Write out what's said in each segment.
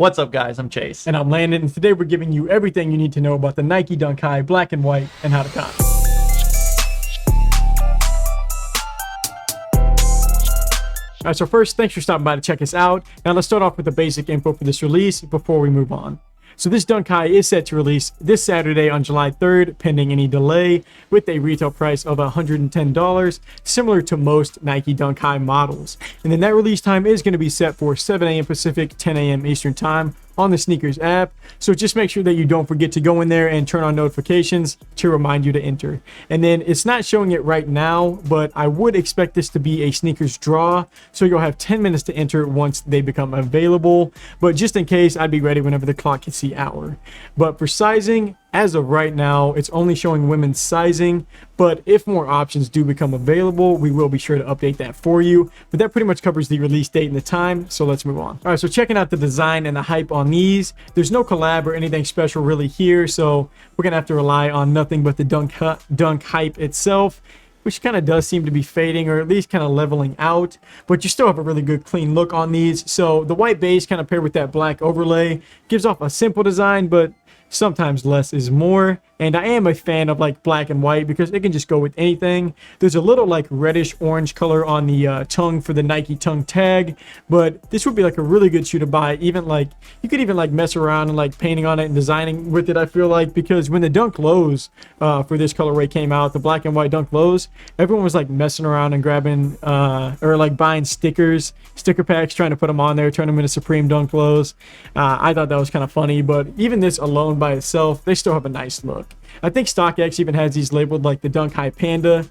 What's up, guys? I'm Chase. And I'm Landon, and today we're giving you everything you need to know about the Nike Dunk High Black and White and how to cop. Alright, so first, thanks for stopping by to check us out. Now let's start off with the basic info for this release before we move on. So this Dunk High is set to release this Saturday on July 3rd, pending any delay, with a retail price of $110, similar to most Nike Dunk High models. And then that release time is going to be set for 7 a.m. Pacific, 10 a.m. Eastern Time on the Sneakers app. So just make sure that you don't forget to go in there and turn on notifications to remind you to enter. And then it's not showing it right now, but I would expect this to be a Sneakers draw. So you'll have 10 minutes to enter once they become available. But just in case, I'd be ready whenever the clock hits the hour. But for sizing, as of right now, it's only showing women's sizing, but if more options do become available, we will be sure to update that for you. But that pretty much covers the release date and the time, so let's move on. All right, so checking out the design and the hype on these, there's no collab or anything special really here, so we're gonna have to rely on nothing but the dunk hype itself, which kind of does seem to be fading, or at least kind of leveling out, but you still have a really good clean look on these. So the white base kind of paired with that black overlay gives off a simple design, but sometimes less is more. And I am a fan of like black and white because it can just go with anything. There's a little like reddish orange color on the tongue for the Nike tongue tag, but this would be like a really good shoe to buy. Even like you could even like mess around and like painting on it and designing with it, I feel like, because when the Dunk Lows for this colorway came out, the black and white Dunk Lows, everyone was like messing around and grabbing or like buying sticker packs, trying to put them on there, turn them into Supreme Dunk Lows. I thought that was kind of funny, but even this alone by itself, they still have a nice look. I think StockX even has these labeled like the Dunk High Panda,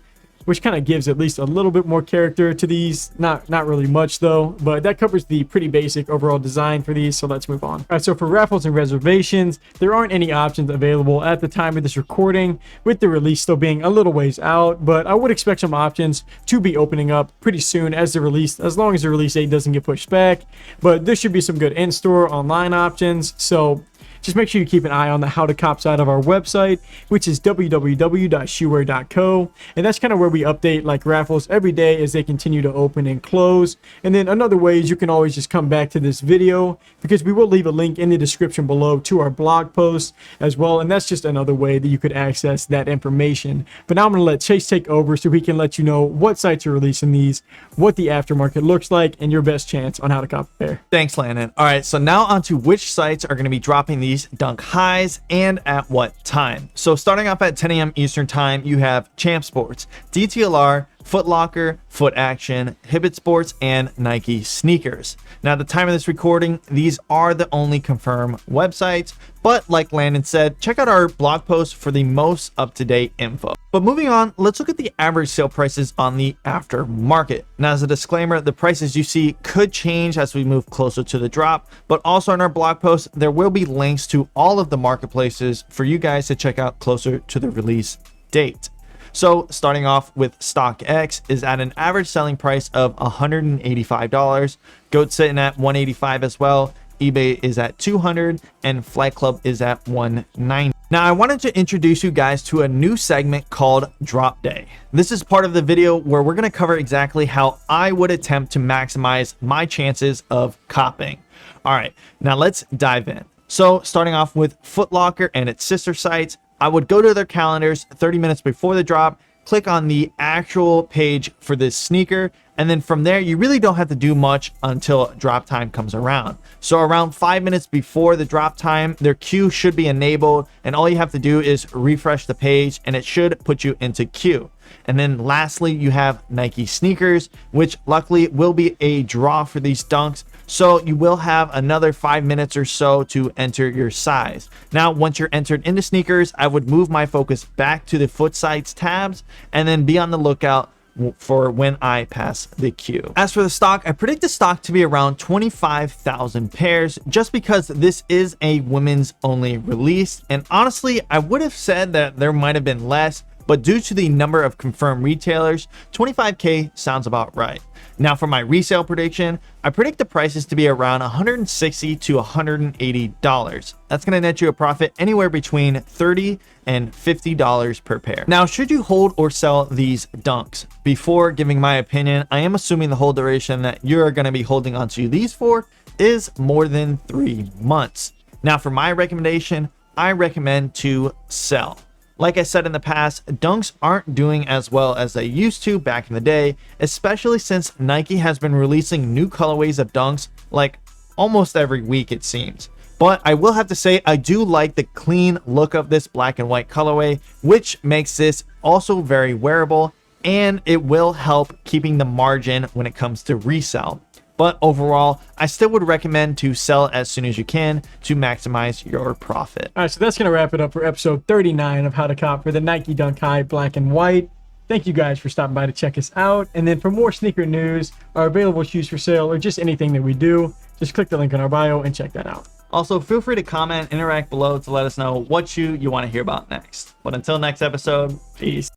which kind of gives at least a little bit more character to these. Not really much though, but that covers the pretty basic overall design for these, so let's move on. All right, so for raffles and reservations, there aren't any options available at the time of this recording, with the release still being a little ways out, but I would expect some options to be opening up pretty soon as long as the release date doesn't get pushed back. But there should be some good in-store online options, so just make sure you keep an eye on the How to Cop side of our website, which is www.shoewear.co, and that's kind of where we update like raffles every day as they continue to open and close. And then another way is you can always just come back to this video, because we will leave a link in the description below to our blog post as well, and that's just another way that you could access that information. But now I'm going to let Chase take over so he can let you know what sites are releasing these, what the aftermarket looks like, and your best chance on how to cop a pair. Thanks, Landon. All right, so now on to which sites are going to be dropping these Dunk Highs and at what time. So starting off at 10 a.m. Eastern Time, you have Champ Sports, DTLR, Foot Locker, Foot Action, Hibbett Sports, and Nike Sneakers. Now, at the time of this recording, these are the only confirmed websites, but like Landon said, check out our blog post for the most up-to-date info. But moving on, let's look at the average sale prices on the aftermarket. Now, as a disclaimer, the prices you see could change as we move closer to the drop, but also in our blog post, there will be links to all of the marketplaces for you guys to check out closer to the release date. So starting off with StockX is at an average selling price of $185. GOAT sitting at $185 as well. eBay is at $200 and Flight Club is at $190. Now, I wanted to introduce you guys to a new segment called Drop Day. This is part of the video where we're going to cover exactly how I would attempt to maximize my chances of copying. All right, now let's dive in. So starting off with Foot Locker and its sister sites, I would go to their calendars 30 minutes before the drop, click on the actual page for this sneaker, and then from there, you really don't have to do much until drop time comes around. So around 5 minutes before the drop time, their queue should be enabled, and all you have to do is refresh the page, and it should put you into queue. And then lastly, you have Nike Sneakers, which luckily will be a draw for these dunks. So you will have another 5 minutes or so to enter your size. Now, once you're entered into sneakers, I would move my focus back to the foot sites tabs and then be on the lookout for when I pass the queue. As for the stock, I predict the stock to be around 25,000 pairs, just because this is a women's only release. And honestly, I would have said that there might have been less, but due to the number of confirmed retailers, 25K sounds about right. Now for my resale prediction, I predict the prices to be around $160 to $180. That's going to net you a profit anywhere between $30 and $50 per pair. Now, should you hold or sell these dunks? Before giving my opinion, I am assuming the whole duration that you're going to be holding onto these for is more than 3 months. Now for my recommendation, I recommend to sell. Like I said in the past, dunks aren't doing as well as they used to back in the day, especially since Nike has been releasing new colorways of dunks like almost every week it seems. But I will have to say I do like the clean look of this black and white colorway, which makes this also very wearable, and it will help keeping the margin when it comes to resell. But overall, I still would recommend to sell as soon as you can to maximize your profit. All right, so that's going to wrap it up for episode 39 of How to Cop for the Nike Dunk High Black and White. Thank you guys for stopping by to check us out. And then for more sneaker news, our available shoes for sale, or just anything that we do, just click the link in our bio and check that out. Also, feel free to comment, interact below to let us know what shoe you want to hear about next. But until next episode, peace.